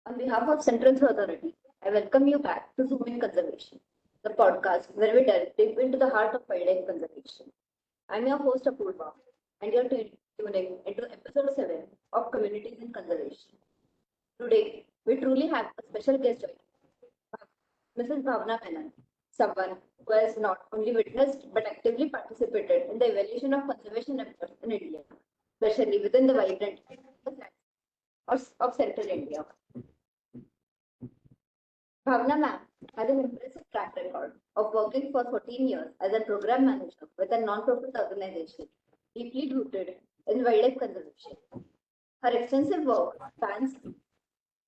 On behalf of Central Authority, I welcome you back to Zoom in Conservation, the podcast where we delve deep into the heart of wildlife conservation. I'm your host Apurva, and you're tuning into episode 7 of Communities in Conservation. Today, we truly have a special guest joining us, Mrs. Bhavna Menon, someone who has not only witnessed but actively participated in the evaluation of conservation efforts in India, especially within the vibrant of Central India. Bhavna ma'am has an impressive track record of working for 14 years as a program manager with a non-profit organization deeply rooted in wildlife conservation. Her extensive work spans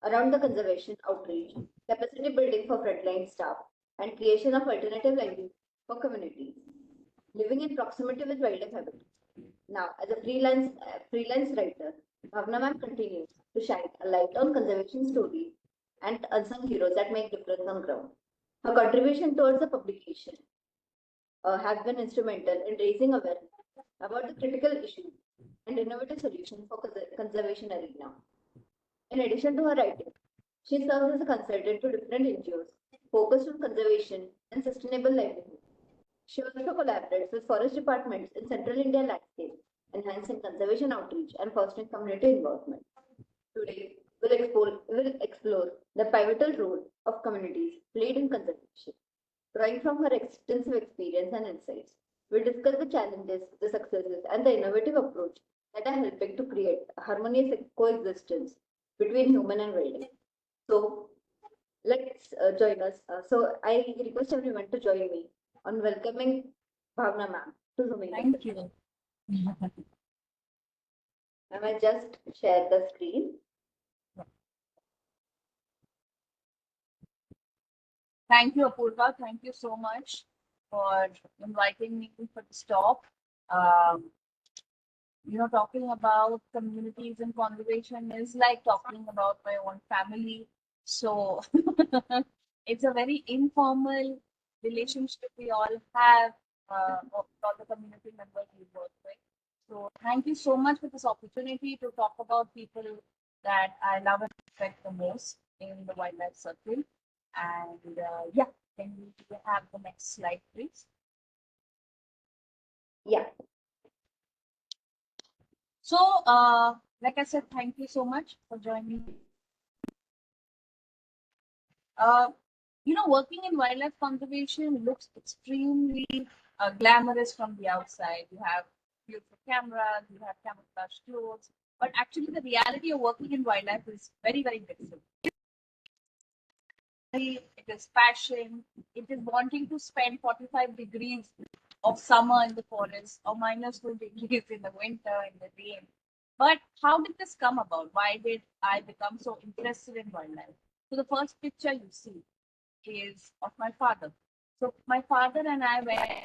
around the conservation outreach, capacity building for frontline staff, and creation of alternative livelihoods for communities living in proximity with wildlife habitats. Now, as a freelance writer, Bhavna ma'am continues to shine a light on conservation stories and unsung heroes that make difference on ground. Her contribution towards the publication has been instrumental in raising awareness about the critical issues and innovative solutions for conservation arena. In addition to her writing, she serves as a consultant to different NGOs focused on conservation and sustainable livelihood. She also collaborates with forest departments in central India landscape, enhancing conservation outreach and fostering community involvement. Today, we'll explore the pivotal role of communities played in conservation. Drawing from her extensive experience and insights, we'll discuss the challenges, the successes, and the innovative approach that are helping to create a harmonious coexistence between human and wildlife. So, let's join us. I request everyone to join me on welcoming Bhavna ma'am to Zooming. Thank you. Ma'am, I just share the screen. Thank you, Apurva. Thank you so much for inviting me for this talk. Um, talking about communities and conservation is like talking about my own family. So it's a very informal relationship we all have of all the community members we work with. So thank you so much for this opportunity to talk about people that I love and respect the most in the wildlife circle. And yeah, can we have the next slide, please? Yeah. So, like I said, thank you so much for joining. Uh, working in wildlife conservation looks extremely glamorous from the outside. You have beautiful cameras, you have camouflage clothes, but actually the reality of working in wildlife is very, very different. It is passion, it is wanting to spend 45 degrees of summer in the forest or -2 degrees in the winter, in the rain. But how did this come about? Why did I become so interested in wildlife? So the first picture you see is of my father. So my father and I were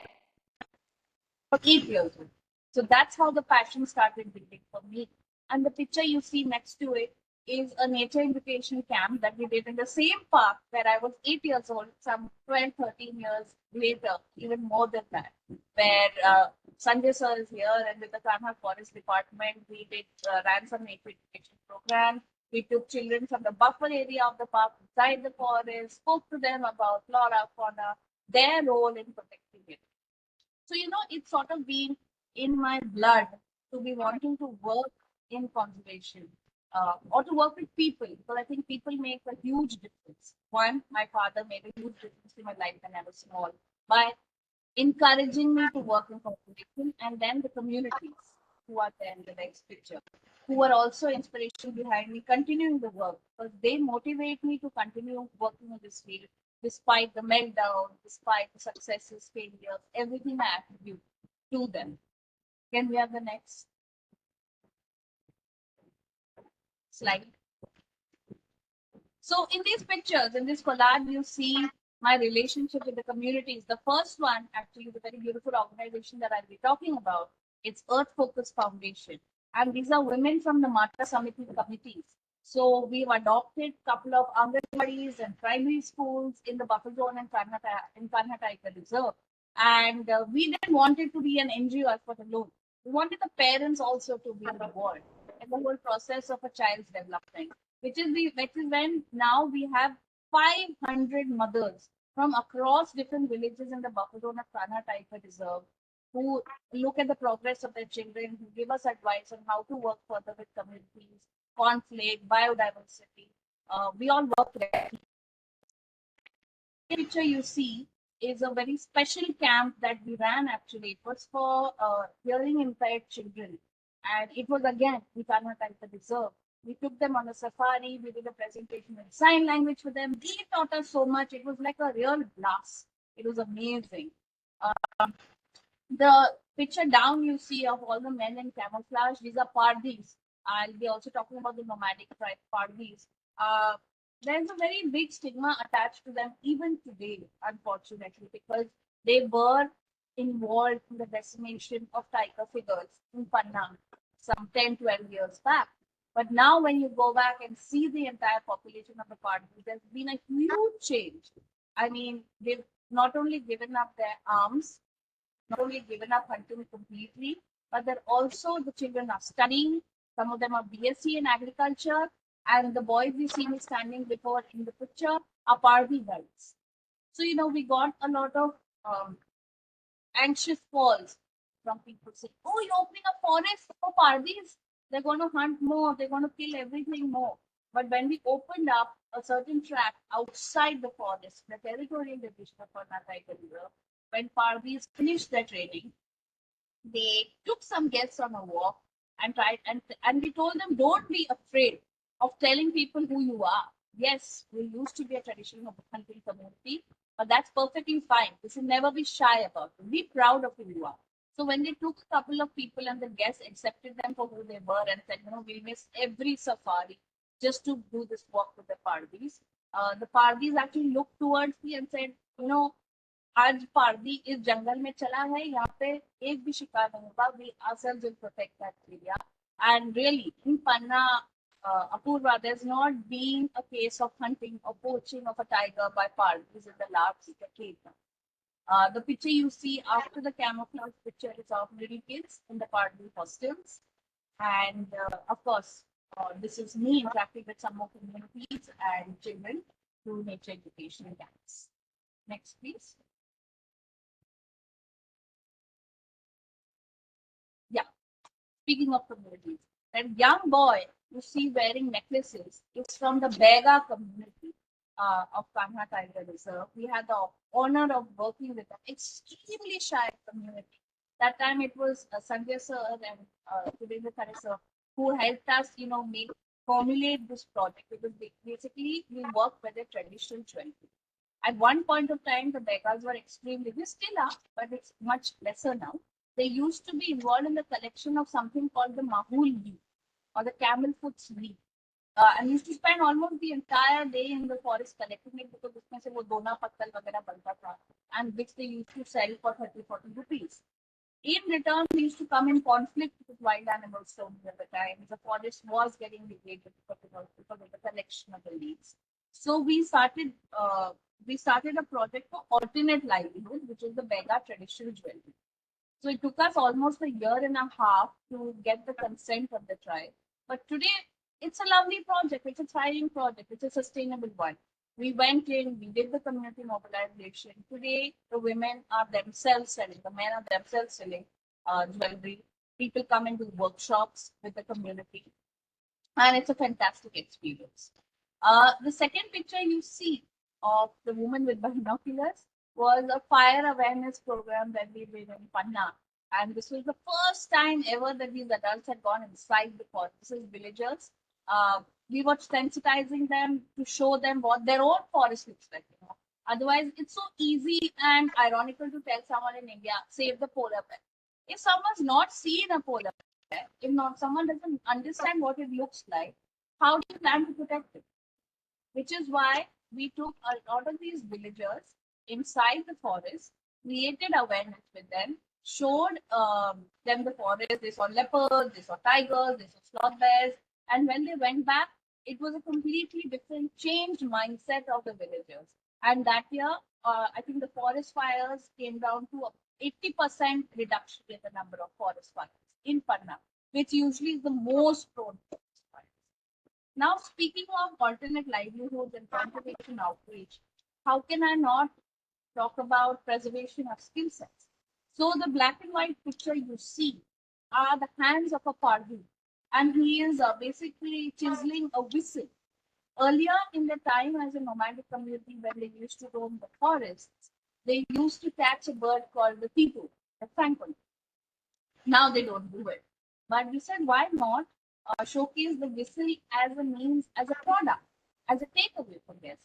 8 years old. So that's how the passion started building for me. And the picture you see next to it is a nature invitation camp that we did in the same park where I was 8 years old, some 12, 13 years later, even more than that, where Sanjay sir is here and with the Kanha Forest Department, we did ran some nature education program. We took children from the buffer area of the park inside the forest, spoke to them about flora, fauna, their role in protecting it. So, it's sort of been in my blood to be wanting to work in conservation or to work with people because I think people make a huge difference. One, my father made a huge difference in my life when I was small by encouraging me to work in conservation, and then the communities who are there in the next picture, who are also inspiration behind me continuing the work because they motivate me to continue working in this field despite the meltdown, despite the successes, failures, everything I attribute to them. Can we have the next slide? So in these pictures, in this collage, you see my relationship with the communities. The first one, actually, is a very beautiful organization that I'll be talking about. It's Earth Focus Foundation. And these are women from the Mata Samiti committees. So we've adopted a couple of Anganwadis and primary schools in the buffer zone in Kanha Tiger Reserve. And we didn't want it to be an NGO effort alone. We wanted the parents also to be involved in the whole process of a child's development. which is when now we have 500 mothers from across different villages in the Buffalo Kana Tiger Reserve who look at the progress of their children, who give us advice on how to work further with communities, conflict, biodiversity. We all work together. The picture you see is a very special camp that we ran actually. It was for hearing impaired children. And it was again, we Karnataka the reserve. We took them on a safari, we did a presentation in sign language for them. They taught us so much. It was like a real blast. It was amazing. The picture down you see of all the men in camouflage, these are Pardis. I'll be also talking about the nomadic tribe Pardis. Uh, there's a very big stigma attached to them even today, unfortunately, because they were involved in the decimation of tiger figures in Panna some 10, 12 years back. But now, when you go back and see the entire population of the Pardis, there's been a huge change. I mean, they've not only given up their arms, not only given up hunting completely, but they're also the children are studying. Some of them are BSc in agriculture, and the boys we see me standing before in the picture are Pardi guides. So we got a lot of um, anxious calls from people saying, "Oh, you're opening a forest for Pardis. They're going to hunt more. They're going to kill everything more." But when we opened up a certain tract outside the forest, the territorial division of Karnataka River, when Pardis finished their training, they took some guests on a walk and tried and we told them, don't be afraid of telling people who you are. Yes, we used to be a traditional hunting community, but that's perfectly fine. You should never be shy about it. Be proud of who you are. So when they took a couple of people and the guests accepted them for who they were and said, we'll miss every safari just to do this walk with the Pardis. The Pardis actually looked towards me and said, आज पारदी इस जंगल में चला है यहाँ पे एक भी शिकार नहीं होगा we ourselves will protect that area and really in Panna Apurva there's not been a case of hunting or poaching of a tiger by pardis in the last decade. The picture you see after the camouflage picture is of little kids in the Pardi hostels and of course this is me interacting with some more communities and children through nature education camps. Next please. Yeah. Speaking of communities, that young boy you see wearing necklaces is from the Bega community of Kanha Tiger Reserve. We had the honor of working with them. Extremely shy community. That time it was Sanjay sir and Sudhindra Khare sir who helped us, make formulate this project because basically we work with the traditional jewelry. At one point of time, the Begas were extremely, they still are, but it's much lesser now. They used to be involved in the collection of something called the Mahul leaf or the camel foot leaf. And used to spend almost the entire day in the forest collecting it because उसमें से वो दोना पत्तल वगैरह बनता था and which they used to sell for 30-40 rupees. In return, we used to come in conflict with wild animals so at the time. The forest was getting degraded because of the collection of the leaves. So we started a project for alternate livelihood, which is the Bega traditional jewelry. So it took us almost a year and a half to get the consent of the tribe. But today, it's a lovely project. It's a thriving project. It's a sustainable one. We went in, we did the community mobilization. Today, the women are themselves selling, the men are themselves selling jewelry. People come and do workshops with the community. And it's a fantastic experience. The second picture you see of the woman with binoculars was a fire awareness program that we did in Panna. And this was the first time ever that these adults had gone inside the forest. This is villagers. We were sensitizing them to show them what their own forest looks like. Otherwise, it's so easy and ironical to tell someone in India, save the polar bear. If someone's not seen a polar bear, if not someone doesn't understand what it looks like, how do you plan to protect it? Which is why we took a lot of these villagers inside the forest, created awareness with them, showed them the forest. They saw leopards, they saw tigers, they saw sloth bears, and when they went back, it was a completely different, changed mindset of the villagers. And that year, I think the forest fires came down to 80% reduction in the number of forest fires in Panna, which usually is the most prone to forest fires. Now, speaking of alternate livelihoods and conservation outreach, how can I not talk about preservation of skill sets? So the black and white picture you see are the hands of a Pardhu, and he is basically chiseling a whistle. Earlier in the time, as a nomadic community, when they used to roam the forests, they used to catch a bird called the pipu, the francolin. Now they don't do it. But we said, why not showcase the whistle as a means, as a product, as a takeaway for guests?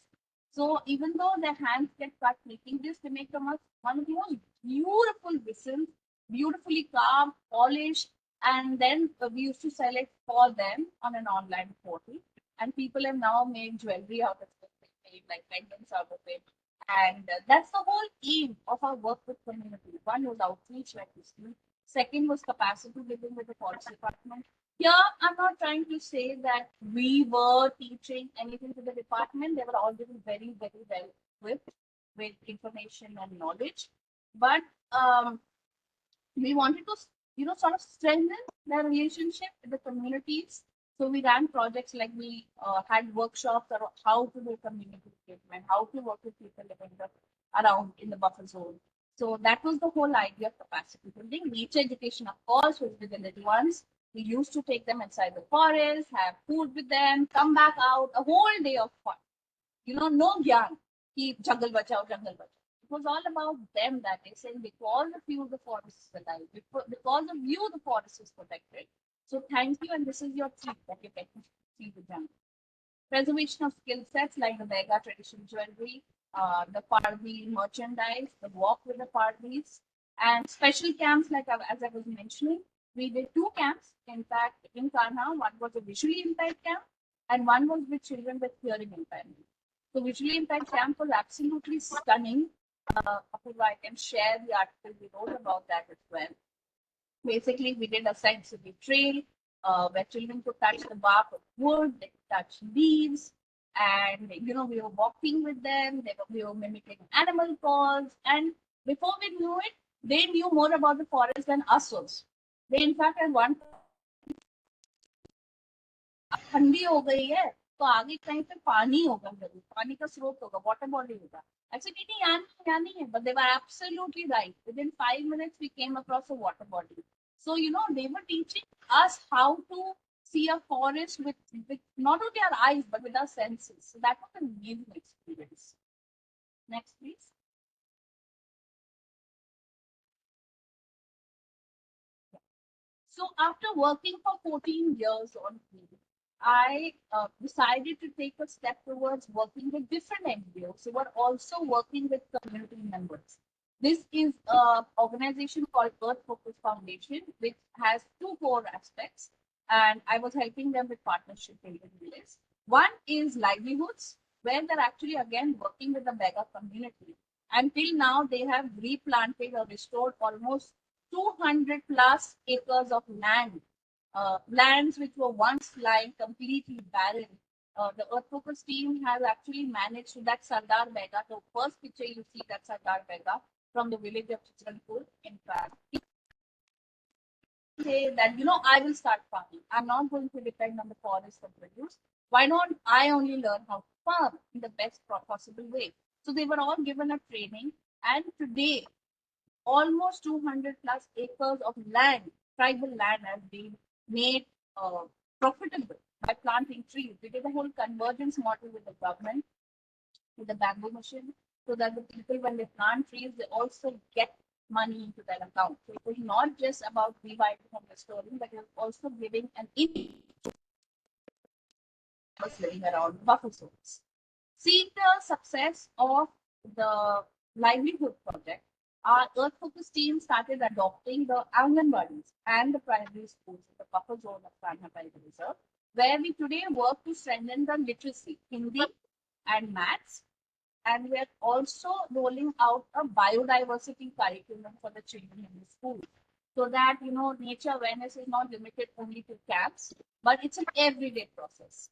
So even though their hands get cut making this, they make them one of the most beautiful whistles, beautifully carved, polished, and then we used to sell it for them on an online portal. And people have now made jewelry out of it, they made like pendants out of it. And that's the whole aim of our work with community. One was outreach, like you see. Second was capacity building with the forest department. Here, I'm not trying to say that we were teaching anything to the department. They were already very, very well equipped with information and knowledge. But we wanted to, sort of strengthen the relationship with the communities. So we ran projects like we had workshops on how to do community engagement, how to work with people living around in the buffer zone. So that was the whole idea of capacity building. Nature education, of course, was with the little ones. We used to take them inside the forest, have food with them, come back out, a whole day of fun. No gyan, keep jungle bachao, jungle bachao. It was all about them that day, saying because of you, the forest is alive. Because of you, the forest is protected. So thank you, and this is your treat that you get to see the jungle. Preservation of skill sets like the Vega traditional jewelry, the Parvi merchandise, the walk with the Parvis, and special camps like as I was mentioning. We did two camps, in fact, in Kanha. One was a visually impaired camp, and one was with children with hearing impairment. So visually impaired camp was absolutely stunning. Apurva, I can share the article we wrote about that as well. Basically, we did a sensory trail where children could touch the bark of wood, they could touch leaves, and we were walking with them. We were mimicking animal calls, and before we knew it, they knew more about the forest than us also. They, in fact, at one ठंडी हो गई है तो आगे कहीं पे पानी होगा जरूर पानी का स्रोत होगा वाटर बॉडी होगा ऐसे नहीं यहाँ नहीं है but they were absolutely right within 5 minutes we came across a water body so they were teaching us how to see a forest with not only our eyes but with our senses so that was an amazing experience. Next please. So after working for 14 years on field, I decided to take a step towards working with different NGOs who are also working with community members. This is an organization called Earth Focus Foundation, which has two core aspects, and I was helping them with partnership building this. One is livelihoods, where they're actually again working with the mega community. Until now, they have replanted or restored almost 200 plus acres of land, lands which were once lying completely barren. The Earth Focus team has actually managed to that Sardar Bega, the first picture you see that Sardar Bega from the village of Chitranpur, in fact. Say that, I will start farming. I'm not going to depend on the forest for produce. Why not I only learn how to farm in the best possible way? So they were all given a training, and today almost 200 plus acres of land, tribal land, has been made profitable by planting trees. We did a whole convergence model with the government, with the bamboo mission, so that the people, when they plant trees, they also get money into their account. So it was not just about reviving and restoring, but it was also giving an income living around buffer zones. Seeing the success of the livelihood project, our Earth Focus team started adopting the Anganwadis and the primary schools in the buffer zone of Kanha Tiger Reserve, where we today work to strengthen the literacy, Hindi and maths. And we are also rolling out a biodiversity curriculum for the children in the school. So that, nature awareness is not limited only to camps, but it's an everyday process.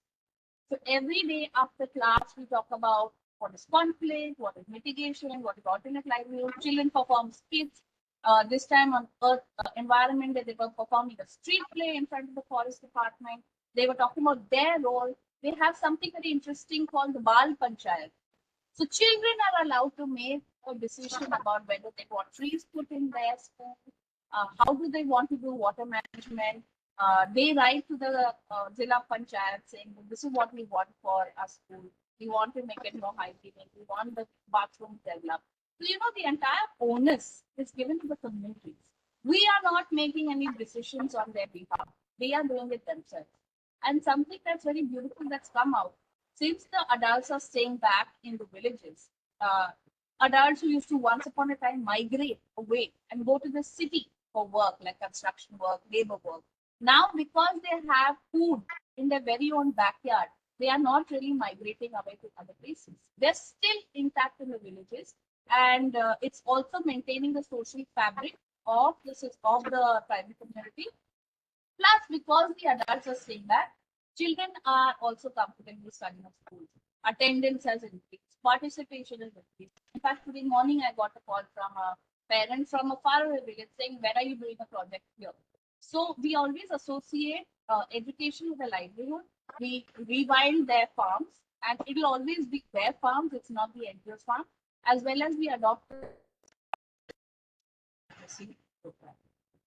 So every day after class, we talk about what is conflict, what is mitigation, what is alternate livelihood. Children perform skits. This time on Earth environment, they were performing a street play in front of the forest department. They were talking about their role they have something very interesting called the Bal Panchayat. So children are allowed to make a decision about whether they want trees put in their school, how do they want to do water management. They write to the Zilla Panchayat saying, this is what we want for our school. We want to make it more hygienic. We want the bathroom developed. So, the entire onus is given to the communities. We are not making any decisions on their behalf. They are doing it themselves. And something that's very beautiful that's come out since the adults are staying back in the villages, uh, adults who used to once upon a time migrate away and go to the city for work, like construction work, labor work. Now, because they have food in their very own backyard, they are not really migrating away to other places. They're still intact in the villages, and it's also maintaining the social fabric of the tribal community. Plus, because the adults are staying back, children are also comfortable studying at school. Attendance has increased, participation has increased. In fact, today morning I got a call from a parent from a faraway village saying, "Where are you doing a project here?" So we always associate education with a livelihood. We rewild their farms, and it will always be their farms. It's not the NGO's farm, as well as we adopt the program.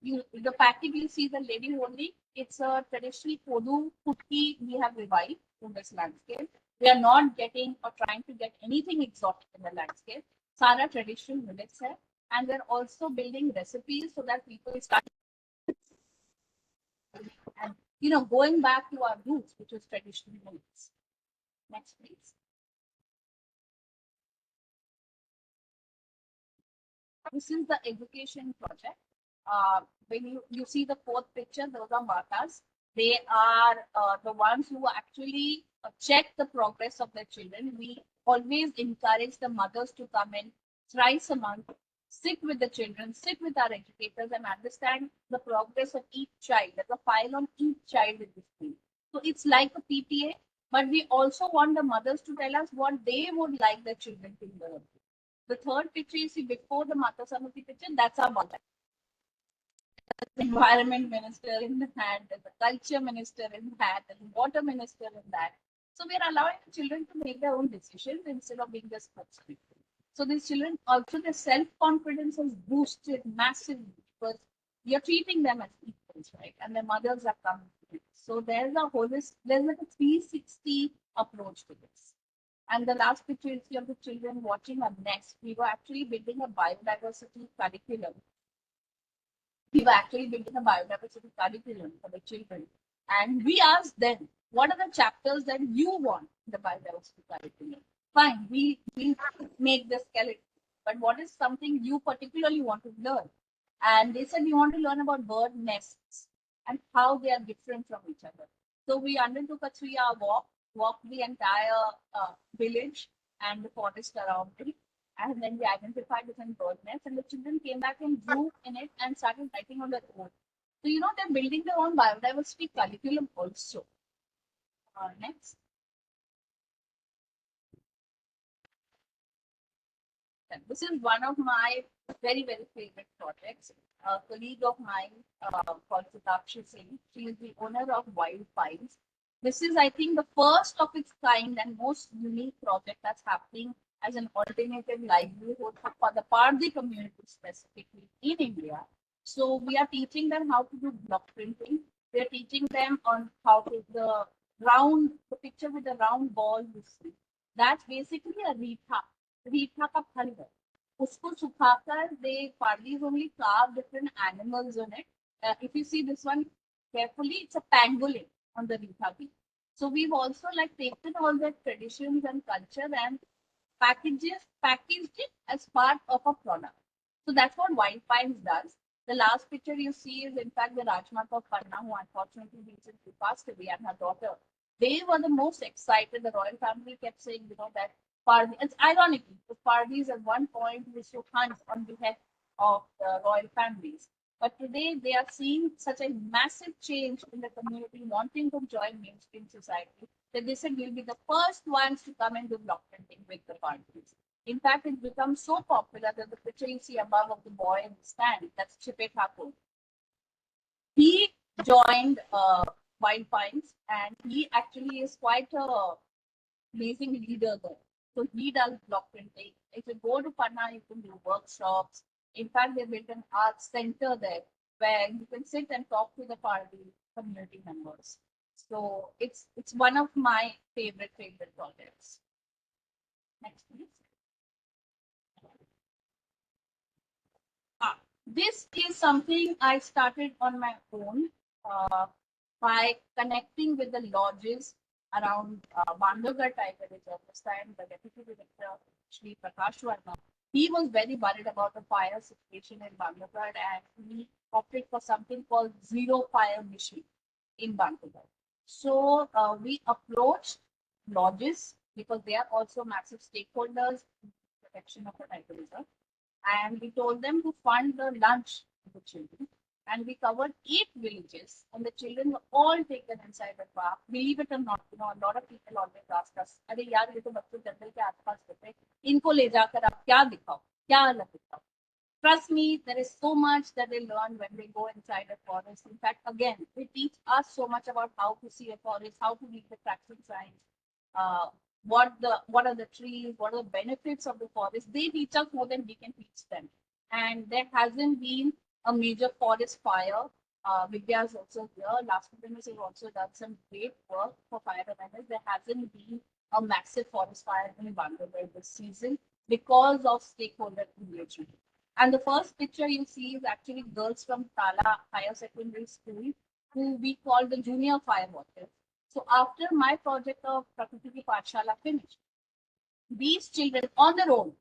The package you see the lady holding, it's a traditional Kodu putki we have revived in this landscape. We are not getting or trying to get anything exotic in the landscape. Sara traditional millets hai. And we're also building recipes so that people start and going back to our roots, which is traditional millets. Next, please. This is the education project. When you see the fourth picture, those are matas. They are the ones who actually check the progress of their children. We always encourage the mothers to come in thrice a month, sit with the children, sit with our educators, and understand the progress of each child. There's a file on each child in this school. So it's like a PTA, but we also want the mothers to tell us what they would like their children to learn. The third picture you see before the Mata Samiti picture, that's our mother. The environment minister in the hand, there's the culture minister in that, and the water minister in that. So we are allowing the children to make their own decisions instead of being the spokespeople. So these children also their self-confidence is boosted massively because you're treating them as equals, right? And their mothers are coming to it. So there's like a 360 approach to this. And the last picture is of the children watching a nest. We were actually building a biodiversity curriculum. For the children. And we asked them, what are the chapters that you want in the biodiversity curriculum? Fine, we make the skeleton. But what is something you particularly want to learn? And they said, we want to learn about bird nests and how they are different from each other. So we undertook a 3-hour walked the entire village and the forest around it. And then we identified different bird nests, and the children came back and drew in it and started writing on their own. So, they're building their own biodiversity curriculum also. Next. This is one of my very, very favorite projects. A colleague of mine called Sutakshi Singh. She is the owner of Wild Pines. This is, I think, the first of its kind and most unique project that's happening as an alternative livelihood for the Pardi community specifically in India. So we are teaching them how to do block printing. We are teaching them on how to the picture with the round ball you see. That's basically a रीठा का फल है उसको सुखाकर they Pardis only carve different animals on it. If you see this one carefully, it's a pangolin on the Reetha tree. So we've also taken all the traditions and culture and packaged it as part of a product. So that's what Wild Pines does. The last picture you see is in fact the Rajmat of Panna, who unfortunately recently passed away, and her daughter. They were the most excited. The royal family kept saying, that Pardi. It's ironically, the Pardis at one point used to hunt on behalf of the royal families. But today they are seeing such a massive change in the community wanting to join mainstream society that they said we'll be the first ones to come and do block printing with the Pardis. In fact, it becomes so popular that the picture you see above of the boy in the stand, that's Chipe Thakur. He joined wild pines, and he actually is quite a amazing leader there. So he does block printing. If you go to Panna, you can do workshops. In fact, they built an arts center there where you can sit and talk to the party community members. So it's one of my favorite projects. Next, please. This is something I started on my own uh, by connecting with the lodges around Bandhavgarh Tiger Reserve. This time, the deputy director, Shri Prakash Verma, he was very worried about the fire situation in Bandhavgarh, and he opted for something called Zero Fire Mission in Bandhavgarh. So we approached lodges because they are also massive stakeholders in protection of the Tiger Reserve, and we told them to fund the lunch for the children. And we covered 8 villages, and the children were all taken inside the park. Believe it or not, a lot of people always ask us, "अरे यार ये तो बच्चे जंगल के आसपास रहते हैं, इनको ले जाकर आप क्या दिखाओ, क्या अलग दिखाओ?" Trust me, there is so much that they learn when they go inside a forest. In fact, again, they teach us so much about how to see a forest, how to read the tracking signs, uh, what are the trees, what are the benefits of the forest. They teach us more than we can teach them. And there hasn't been a major forest fire. Vidya is also here. Last Students have also done some great work for fire awareness. There hasn't been a massive forest fire in Bandhavgarh this season because of stakeholder engagement. And the first picture you see is actually girls from Tala Higher Secondary School, who we call the junior firewatchers. So after my project of Prakriti Ki Pathshala finished, these children on their own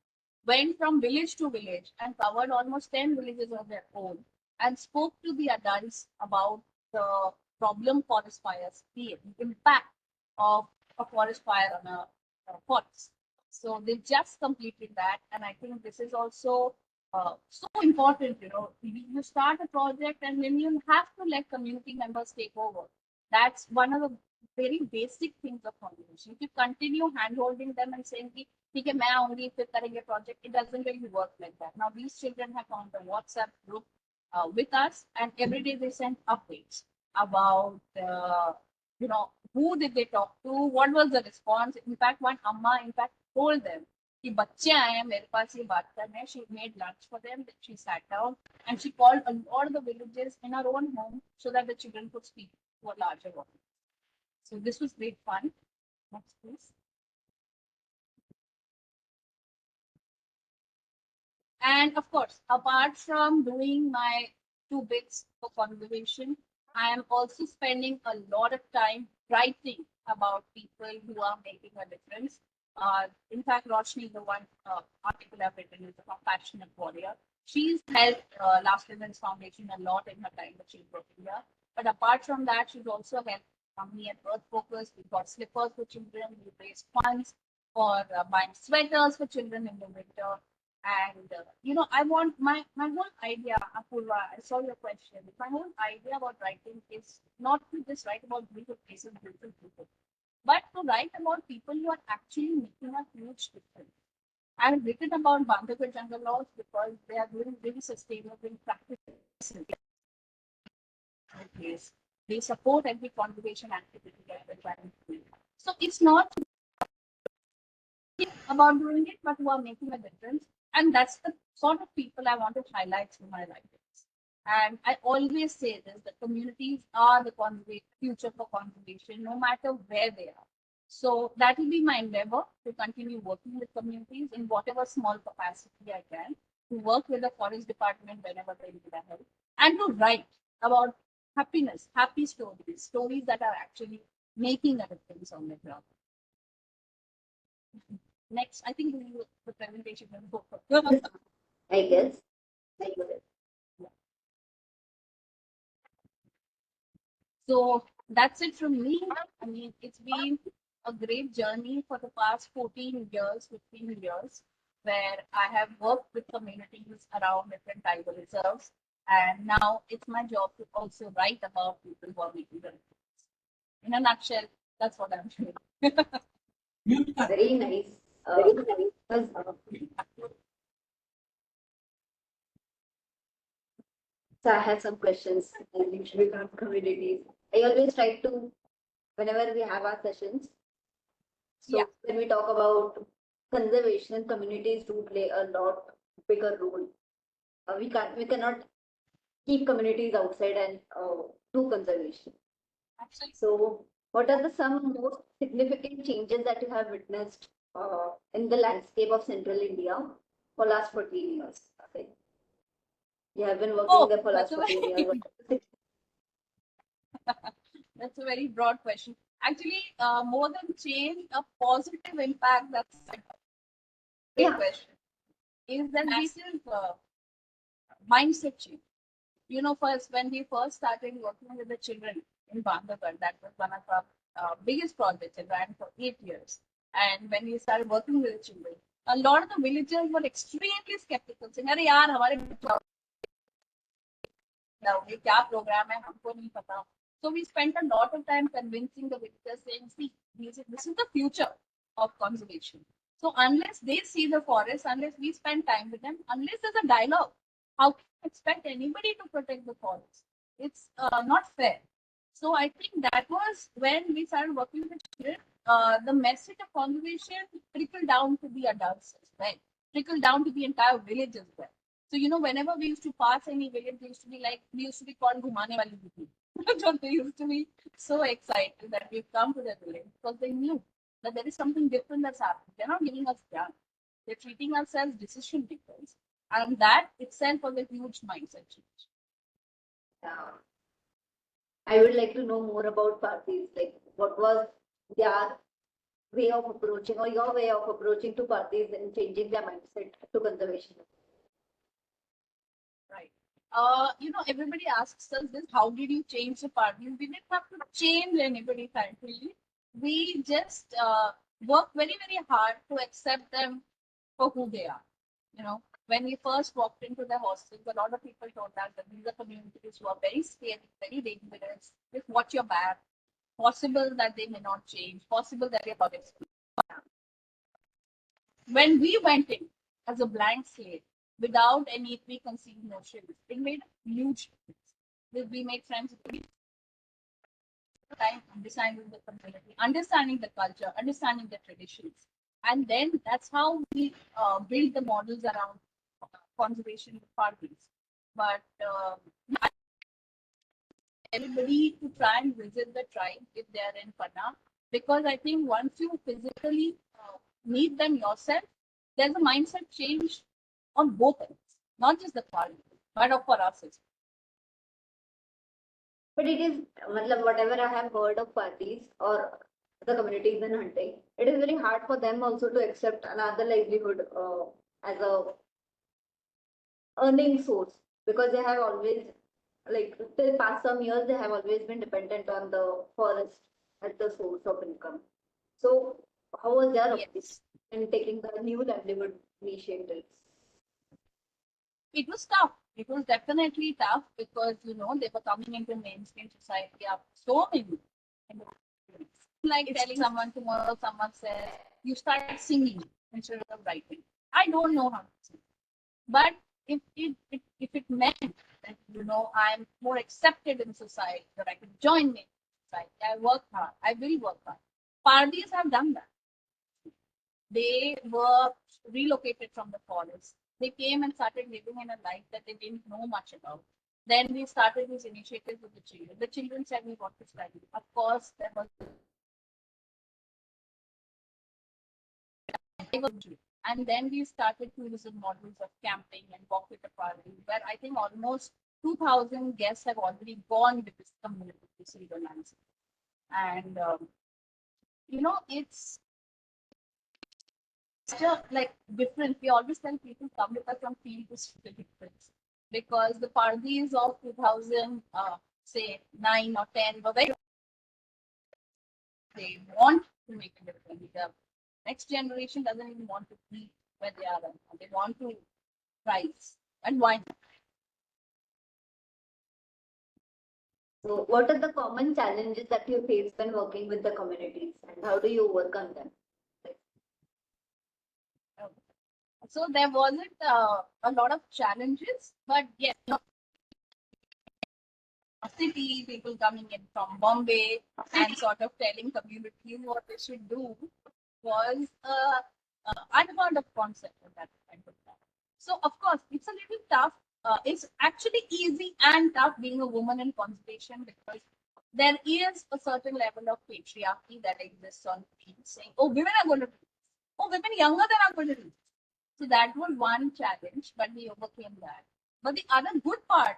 went from village to village and covered almost 10 villages on their own and spoke to the adults about the problem forest fires create, the impact of a forest fire on a forest. So they just completed that, and I think this is also so important. You start a project, and then you have to let community members take over. That's one of the very basic things of conservation. If you continue hand holding them and saying, "ठीक है, मैं आऊंगी फिर करेंगे project," it doesn't really work like that. Now these children have found a WhatsApp group with us, and every day they send updates about who did they talk to, what was the response. In fact, one amma told them कि बच्चे आए हैं मेरे पास ये बात करने. She made lunch for them. She sat down and she called a lot of the villages in her own home so that the children could speak to a larger audience. So this was great fun. Next, please. And of course, apart from doing my 2 bits for conservation, I am also spending a lot of time writing about people who are making a difference. In fact, Roshni, the one article I've written, is a compassionate warrior. She's helped Last Women's Foundation a lot in her time that she's working here. But apart from that, she's also helped me at Earth Focus. We've got slippers for children. We raise funds for buying sweaters for children in the winter. And I want my whole idea, Apurva, I saw your question. My whole idea about writing is not to just write about beautiful places, beautiful people, but to write about people who are actually making a huge difference. I've written about Bandhavgarh Jungle Laws because they are doing very sustainable practices. They support every conservation activity that we're trying to do. So it's not about doing it, but who are making a difference. And that's the sort of people I want to highlight through my writings. And I always say this: the communities are the future for conservation, no matter where they are. So that will be my endeavor, to continue working with communities in whatever small capacity I can, to work with the forest department whenever they need help, and to write about happiness, happy stories that are actually making a difference on the ground. Next, I think the presentation will go. I guess. So that's it from me. I mean, it's been a great journey for the past 14 years, 15 years, where I have worked with communities around different tiger reserves. And now it's my job to also write about people who are making the difference. In a nutshell, that's what I'm doing. Very nice. So I have some questions regarding communities. I always try to, whenever we have our sessions, so Yeah. when we talk about conservation, communities do play a lot bigger role. We cannot keep communities outside and do conservation. Absolutely. So, what are the some most significant changes that you have witnessed in the landscape of Central India for last 14 years? Okay. You have been working Oh, there for that's last a 14 years. very that's a very broad question. Actually, more than change, a positive impact. That's a great Yeah, question. Is that massive mindset change? You know, first when we first started working with the children in Bandhavgarh, that was one of our biggest projects. It ran for 8 years. And when we started working with the children, a lot of the villagers were extremely skeptical, saying, "अरे यार, हमारे ये क्या program है, हमको नहीं पता." So we spent a lot of time convincing the villagers, saying, "See, this is the future of conservation. So unless they see the forest, unless we spend time with them, unless there's a dialogue, how can you expect anybody to protect the forest? It's not fair." So I think that was when we started working with children. The message of conservation trickled down to the adults as well, trickled down to the entire village as well. So, you know, whenever we used to pass any village, we used to be like, we used to be called Ghumane Wali Didi. So they used to be so excited that we've come to the village because they knew that there is something different that's happening. They're not giving us junk. They're treating us as decision makers. And that itself was a huge mindset change. uh, I would like to know more about parties. Like, what was their way of approaching or your way of approaching to parties and changing their mindset to conservation? Right. You know, everybody asks us this, how did you change the party? We didn't have to change anybody, thankfully. We just work very, very hard to accept them for who they are. You know, when we first walked into the hostels, a lot of people told us that these are communities who are very scary, very dangerous. Just watch your back. Possible that they may not change. Possible that they're not. When we went in as a blank slate without any preconceived notions, it made a huge difference. We made friends with the time, understanding the community, understanding the culture, understanding the traditions. And then that's how we build the models around conservation parties. But everybody to try and visit the tribe if they are in Panna, because I think once you physically meet them yourself, there's a mindset change on both ends, not just the party, but for us as But it is, whatever I have heard of parties or the communities in hunting, it is very hard for them also to accept another livelihood as a earning source because they have always, like, till past some years, they have always been dependent on the forest as the source of income. So, how was their well. approach Yes. in taking the new livelihood initiatives? It was tough. It was definitely tough because you know they were coming into mainstream society after so many. Like it's telling someone tomorrow, someone says you start singing instead of writing. I don't know how to sing, but if it meant that you know I'm more accepted in society, that I can join in society, I work hard. I will work hard. Parties have done that. They were relocated from the forest. They came and started living in a life that they didn't know much about. Then we started these initiatives with the children. The children said we want to study. Of course, there was and then we started tourism models of camping and walk with the party, where I think almost 2,000 guests have already gone with this community to see the landscape. And you know, it's just like different. We always tell people come with us from field to see the difference because the parties of 2000, say 9 or 10 were very. They want to make a difference. The next generation doesn't even want to be where they are. They want to rise. And why not? So, what are the common challenges that you face when working with the communities, and how do you overcome them? So there wasn't a lot of challenges, but yes, you know, city, people coming in from Bombay and sort of telling communities what they should do was unheard of concept at that point of time. So of course, it's a little tough. It's actually easy and tough being a woman in conservation because there is a certain level of patriarchy that exists on fields saying, oh, women are going to do this. Oh, women younger than are going to do this. So that was one challenge, but we overcame that. But the other good part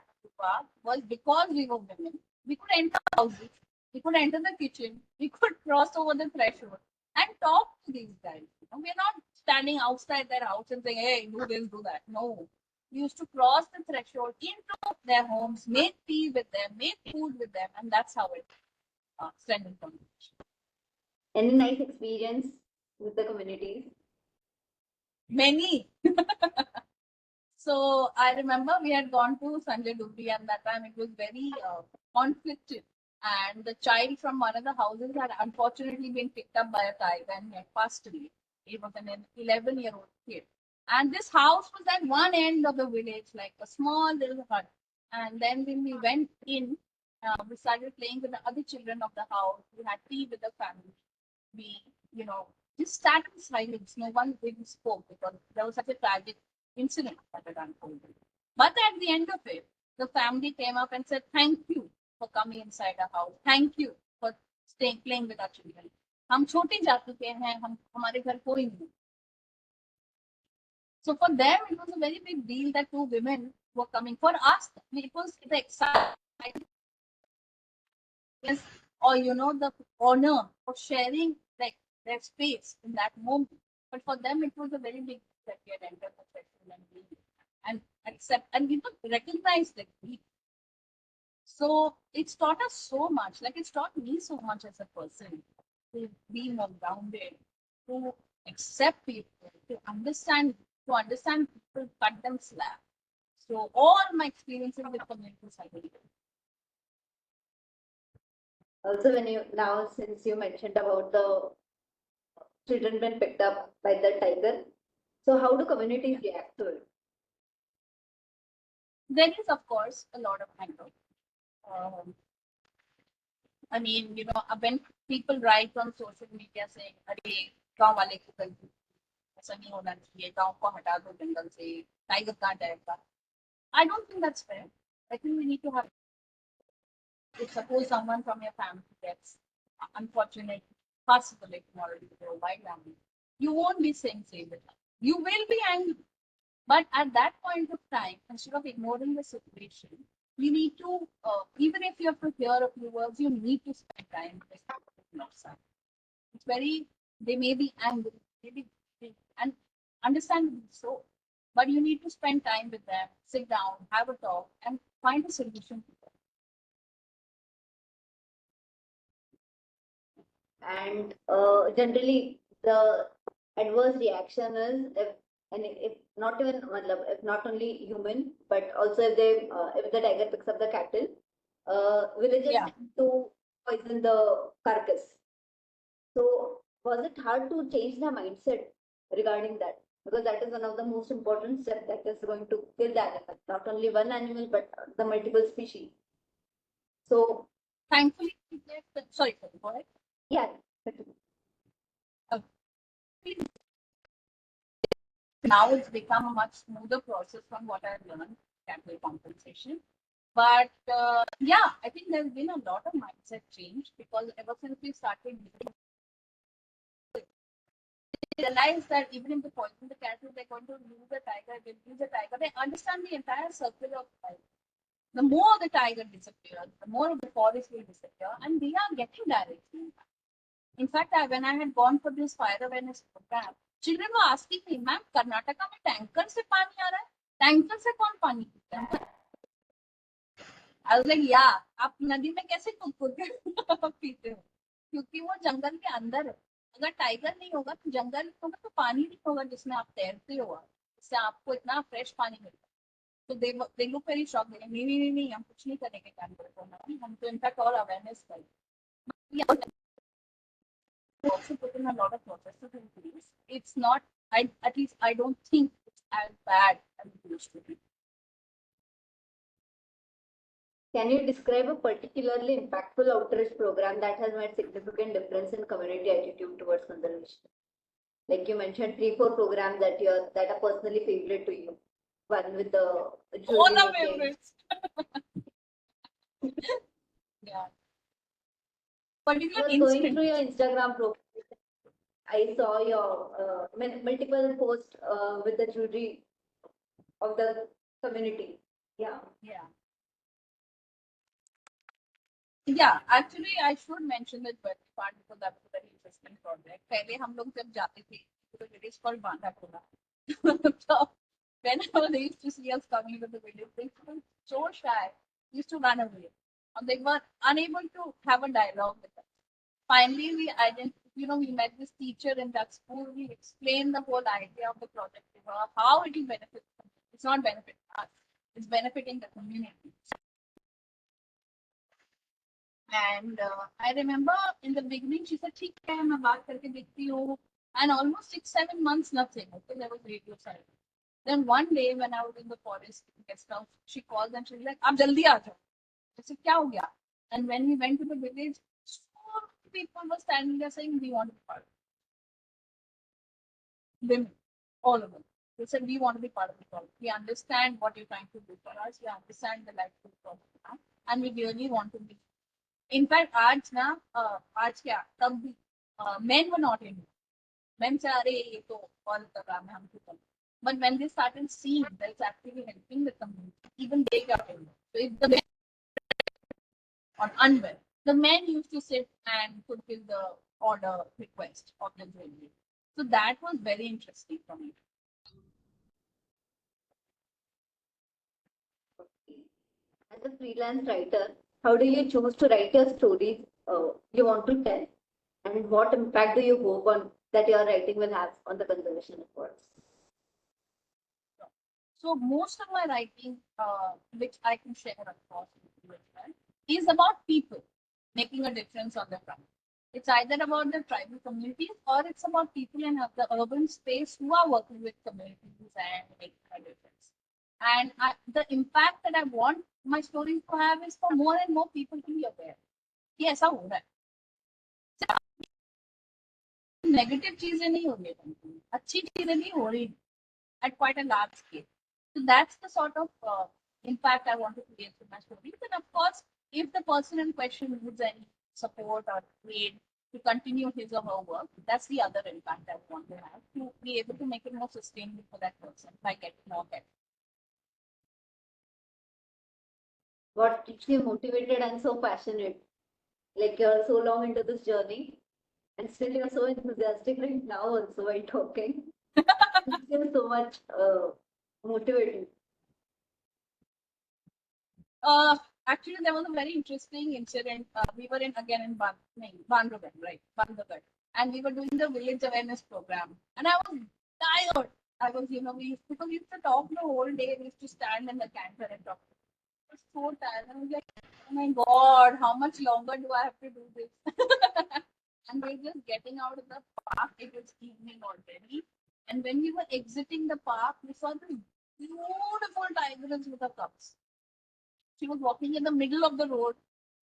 was because we were women, we could enter houses, we could enter the kitchen, we could cross over the threshold and talk to these guys. We're not standing outside their house and saying, hey, do this, do that. No. We used to cross the threshold into their homes, make tea with them, make food with them, and that's how it strengthened communication. Any nice experience with the communities? Many. So I remember we had gone to Sanjay Dubri, and that time it was very conflicted. And the child from one of the houses had unfortunately been picked up by a tiger and had passed away. He was an 11-year-old kid. And this house was at one end of the village, like a small little hut. And then when we went in, we started playing with the other children of the house. We had tea with the family. We, just sat in silence. No one really spoke because there was such a tragic incident that had unfolded. But at the end of it, the family came up and said, thank you for coming inside our house. Thank you for staying playing with our children. हम छोटे जा चुके हैं, हमारे घर कोई नहीं. So for them, it was a very big deal that two women were coming. For us, it was the excitement or the honor of sharing like their space in that moment. But for them, it was a very big deal that we had entered the festival and accept and recognize the grief. So it's taught us so much. Like it's taught me so much as a person to be more grounded, to accept people, to understand people, cut them slack. So all my experiences with community psychology. Also, since you mentioned about the children being picked up by the tiger, so how do communities react to it? There is, of course, a lot of anger. I mean, when people write on social media saying, "अरे गांव वाले की गलती, ऐसा नहीं होना चाहिए, गांव को हटा दो जंगल से, टाइगर कहाँ जाएगा?" I don't think that's fair. I think we need to have. If suppose someone from your family gets unfortunate, possibly tomorrow to go wild animal, you won't be saying save it. You will be angry. But at that point of time, instead of ignoring the situation, you need to, even if you have to hear a few words, you need to spend time with yourself. It's they may be angry, maybe, and understandably so. But you need to spend time with them, sit down, have a talk, and find a solution to them. And generally, the adverse reaction is if not even if not only human, but also if the tiger picks up the cattle, villagers Yeah. tend to poison the carcass. So was it hard to change the mindset regarding that? Because that is one of the most important steps that is going to kill the animal, not only one animal, but the multiple species. So Thankfully, sorry, go ahead. yeah. Now it's become a much smoother process from what I've learned, capital compensation. But yeah, I think there's been a lot of mindset change because ever since we started realize that even if they poison the cattle, they're going to lose the tiger, they'll lose the tiger. They understand the entire circle of life. The more the tiger disappears, the more of the forest will disappear, and we are getting directly. In fact, when I had gone for this fire awareness program, children were asking me, "Ma'am, Karnataka में tanker से पानी आ रहा है, tanker से कौन पानी पीता है?" I was like, "Yeah, आप नदी में कैसे कूद के पीते हो? क्योंकि वो जंगल के अंदर है. अगर टाइगर नहीं होगा तो जंगल नहीं होगा तो पानी नहीं होगा जिसमें आप तैरते हो, जिससे आपको इतना फ्रेश पानी मिलता है." तो they look very shocked. नहीं, हम कुछ नहीं करेंगे जानवर को, हम तो इनफैक्ट और अवेयरनेस करेंगे. Also put in a lot of processes in place. It's not, at least I don't think it's as bad as it used to be. Can you describe a particularly impactful outreach program that has made significant difference in community attitude towards conservation? Like you mentioned, 3, 4 programs that are personally favorite to you. One with the All jewelry our making. favorites. Yeah. Particular I was going instant. through your Instagram profile. I saw your multiple posts with the jewelry of the community. Yeah. Yeah. Yeah, actually, I should mention that very part because that was a very interesting project. पहले हम लोग जब जाते थे, तो it is called Bandakula. So whenever they used to see us coming to the village, they were so shy, used to run away, and they were unable to have a dialogue with us. Finally, we met this teacher in that school. We explained the whole idea of the project to her, how it will benefit. It's not benefiting us; it's benefiting the community. And I remember in the beginning, she said, "ठीक है, मैं बात करके देखती हूँ." And almost 6, 7 months, nothing. Okay, there was radio silence. Then one day, when I was in the forest guest house, she called and she was like, "आप जल्दी आ जाओ." I said, "क्या हो गया?" And when we went to the village, so many people were standing there saying, "We want to be part of it." Women, all of them. They said, "We want to be part of the problem. We understand what you're trying to do for us. We understand the life of the problem, and we really want to be." In fact, आज क्या तब भी men were not in. Men say, "अरे ये तो औरत का काम है, हम क्यों करें?" But when they started seeing that it's actually helping the community, even they got involved. So if the men are unwell, the men used to sit and fulfill the order request of the jewelry. So that was very interesting for me. As a freelance writer, how do you choose to write your stories you want to tell? And what impact do you hope on that your writing will have on the conservation efforts? So most of my writing, which I can share across with you as well, is about people making a difference on the ground. It's either about the tribal communities or it's about people in the urban space who are working with communities and making a difference. And the impact that I want my stories to have is for more and more people to be aware. कि ऐसा हो रहा है. Negative चीजें नहीं हो रही है, अच्छी चीजें नहीं हो रही at quite a large scale. So that's the sort of impact I want to create with my stories. And of course, if the person in question needs any support or aid to continue his or her work, that's the other impact I want to have, to be able to make it more sustainable for that person by getting more help. What keeps you motivated and so passionate? Like you're so long into this journey and still you're so enthusiastic right now also while talking. You're so much motivating. Actually, there was a very interesting incident. We were in Bandhavgarh, right? Bandhavgarh. And we were doing the village awareness program. And I was tired. I was, because we used to talk the whole day. We used to stand in the canter and talk. I was so tired. I was like, "Oh my God, how much longer do I have to do this?" And we were just getting out of the park. It was evening already. And when we were exiting the park, we saw this beautiful tigress with her cubs. She was walking in the middle of the road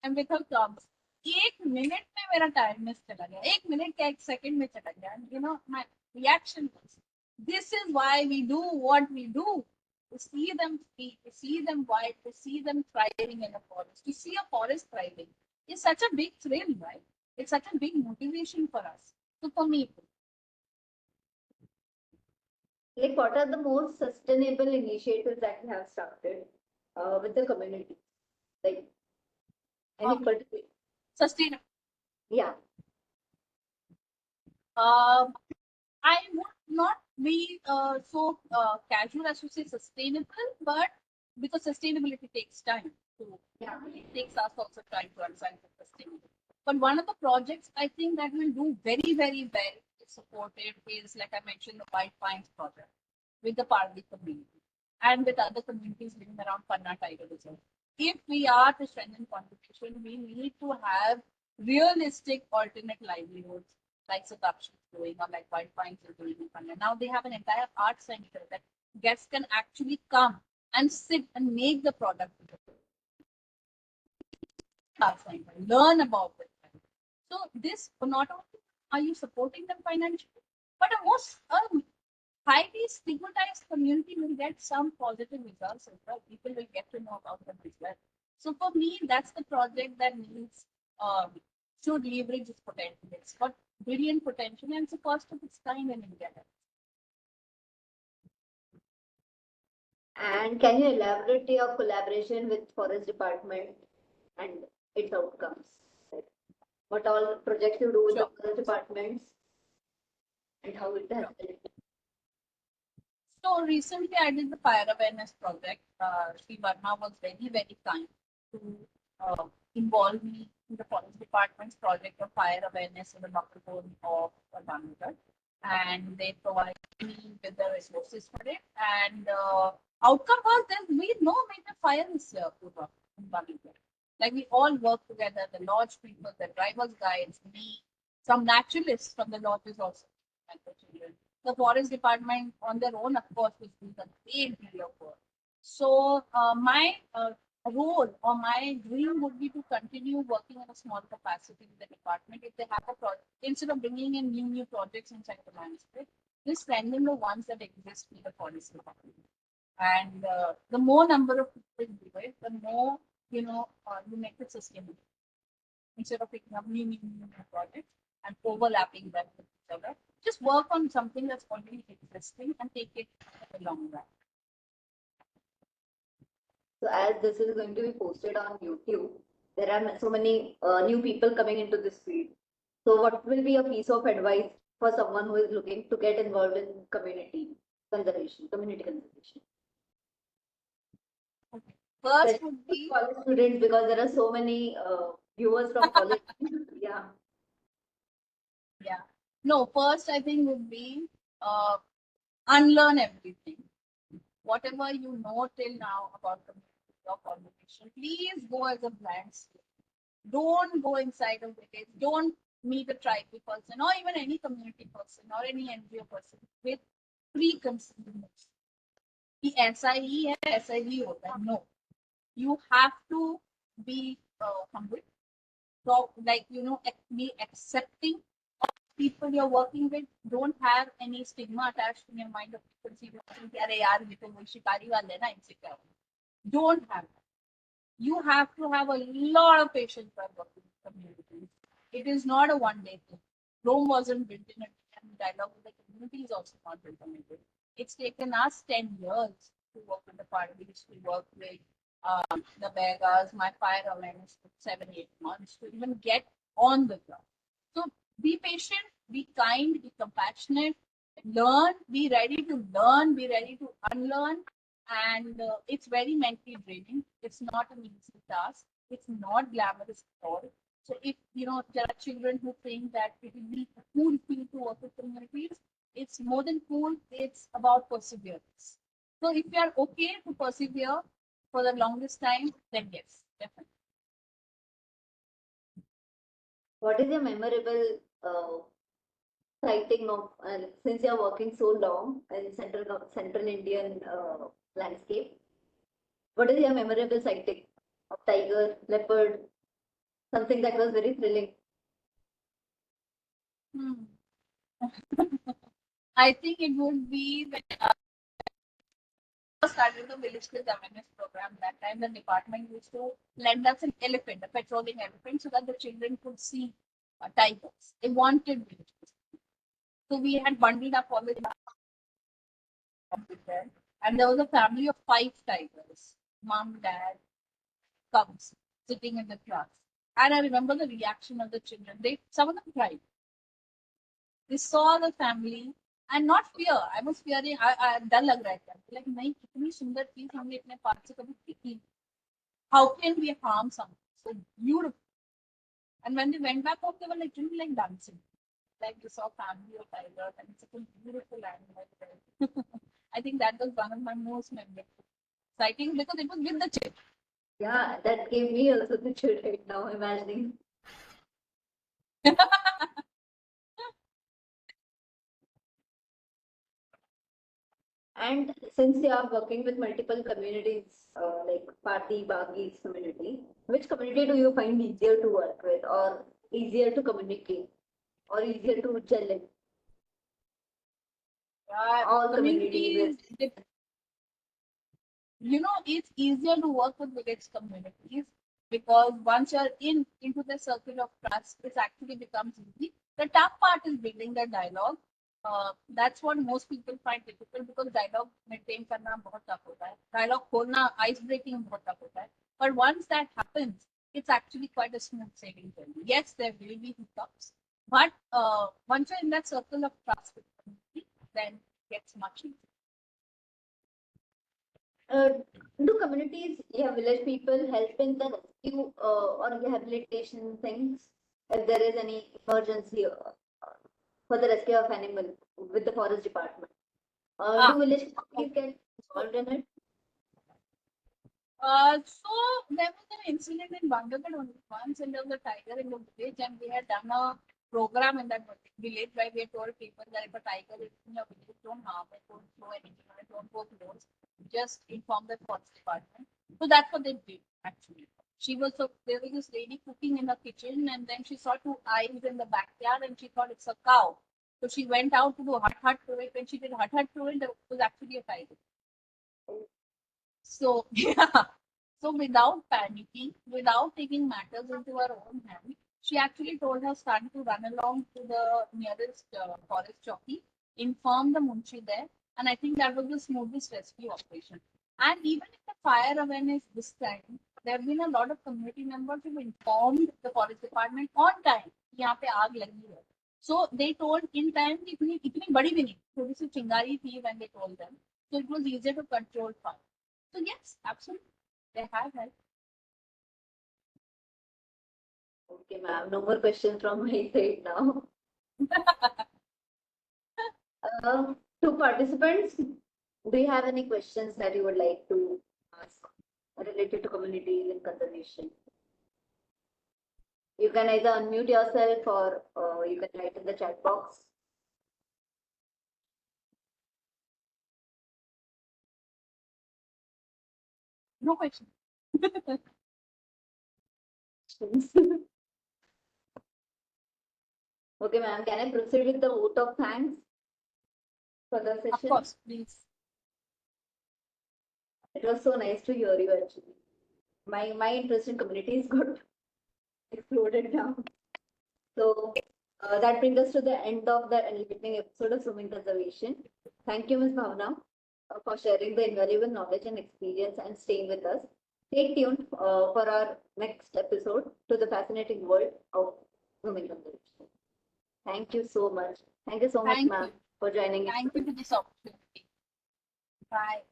and with her cubs. 1 minute में मेरा tiredness चला गया. 1 minute क्या 1 second में चला गया. My reaction was, this is why we do what we do. To see them speak, to see them wild, to see them thriving in a forest, to see a forest thriving is such a big thrill, right? It's such a big motivation for us. So for me, Like what are the most sustainable initiatives that you have started with the community? Like any particular? sustainable. Yeah. I would not be so casual as to say sustainable, but because sustainability takes time. So Yeah. it takes us also time to understand the sustainability. But one of the projects I think that will do very, very well if supported is, like I mentioned, the White Pines project with the Parli community and with other communities living around Panna Tiger Reserve. If we are to strengthen contribution, we need to have realistic alternate livelihoods like Satakshi is doing or like White Pines is doing in Panna. Now they have an entire art center that guests can actually come and sit and make the product. learn about it. So this, not only are you supporting them financially, but a highly stigmatized community will get some positive results as well. People will get to know about them as well. So for me, that's the project that needs should leverage its potential. It's got brilliant potential and it's the first of its kind in India. And can you elaborate your collaboration with Forest Department and its outcomes? Like, what all projects you do with the Sure. Forest Departments and how it has helped? So recently I did the fire awareness project. Sri Verma was very, very kind to involve me in the forest department's project of fire awareness in the local zone of Damodar. And they provided me with the resources for it. And outcome was that we no major fire this year in Damodar. Like we all work together, the lodge people, the driver's guides, me, some naturalists from the lodges also, and the children. The forest department on their own, of course, will do the great deal of work. So my role or my dream would be to continue working in a small capacity in the department. If they have a project, instead of bringing in new projects inside the management, just strengthen the ones that exist in the forest department. And the more number of people do it, the more you make it sustainable. Instead of picking up new projects and overlapping them with each other, just work on something that's already existing and take it to the long run. So as this is going to be posted on YouTube, there are so many new people coming into this field. So what will be a piece of advice for someone who is looking to get involved in community conservation, community conservation? Okay. First Especially would be college students, because there are so many viewers from college. Yeah. yeah. No, first I think would be unlearn everything. Whatever you know till now about community or conversation, please go as a blank slate. Don't go inside of village. Don't meet a tribal person or even any community person or any NGO person with preconceived notions. कि ऐसा ही है ऐसा ही होता है. No, you have to be humble. So, like be accepting of people you're working with. Don't have any stigma attached in your mind of people see अरे यार ये तो वही शिकारी वाले ना इनसे क्या होगा. Don't have that. You have to have a lot of patience while working with communities. It is not a one-day thing. Rome wasn't built in a day, and dialogue with the community is also not built in a day. It's taken us 10 years to work with the parties, to work with the beggars. My fire awareness took 7-8 months to even get on the ground. So be patient, be kind, be compassionate, learn, be ready to learn, be ready to unlearn, and it's very mentally draining. It's not an easy task. It's not glamorous at all. So if there are children who think that it will be a cool thing to work with communities, it's more than cool. It's about perseverance. So if you are okay to persevere for the longest time, then yes, definitely. What is your memorable sighting of, since you're working so long in central Indian landscape? What is your memorable sighting of tiger, leopard, something that was very thrilling? I think it would be when I started the village skills awareness program. That time the department used to lend us an elephant, a patrolling elephant, so that the children could see tigers. They wanted village skills. So we had bundled up all the there, and there was a family of 5 tigers, mom, dad, cubs, sitting in the class. And I remember the reaction of the children. Some of them cried. They saw the family and not fear. I was fearing. डर लग रहा था. Like नहीं कितनी सुंदर चीज हमने अपने पास से कभी देखी. How can we harm something so beautiful? And when they went back home, they were literally like dancing. Like they saw family of tigers and it's such a beautiful animal. I think that was one of my most memorable sightings because it was with the children. Yeah, that gave me also the chill right now, imagining. And since you are working with multiple communities, like Parthi, Bagis community, which community do you find easier to work with, or easier to communicate, or easier to gel in? All communities Communities, with. it's easier to work with village communities because once you're into the circle of trust, it actually becomes easy. The tough part is building the dialogue. That's what most people find difficult because dialogue maintain करना बहुत tough होता है. Dialogue खोलना ice breaking बहुत tough होता है. But once that happens, it's actually quite a smooth sailing journey. Yes, there will be hiccups, but once you're in that circle of trust with the community, then it gets much easier. Uh, do communities, yeah, village people help in the rescue or rehabilitation things if there is any emergency for the rescue of animal with the forest department? Ah, Do village communities get involved in it? So there was an incident in Bandhavgarh only once, and there was a tiger in the village, and we had done a program in that village where we had told people that if a tiger is in your village, don't harm it, don't throw anything on it, don't go close, just inform the forest department. So that's what they did actually. There was this lady cooking in the kitchen, and then she saw two eyes in the backyard, and she thought it's a cow. So she went out to do hut to it. When she did hut to it, there was actually a tiger. So, yeah. So, without panicking, without taking matters into her own hand, she actually told her son to run along to the nearest forest jockey, inform the munshi there, and I think that was the smoothest rescue operation. And even in the fire awareness this time, there have been a lot of community members who informed the forest department on time. यहाँ पे आग लगी है. So they told in time कि इतनी बड़ी भी नहीं, थोड़ी सी चिंगारी थी when they told them. So it was easier to control fire. So yes, absolutely, they have help. Okay, ma'am. No more questions from my side now. To participants, do you have any questions that you would like to ask related to communities and conservation? You can either unmute yourself or you can write in the chat box. No question. Okay, ma'am. Can I proceed with the vote of thanks for the Of session? course, please. It was so nice to hear you actually. My interest in communities got exploded now. So that brings us to the end of the enlightening episode of Swimming Conservation. Thank you, Ms. Bhavna, for sharing the invaluable knowledge and experience and staying with us. Stay tuned for our next episode to the fascinating world of swimming conservation. Thank you so much. Thank you so much, Thank ma'am, you. for joining in. Thank you for this opportunity. Bye.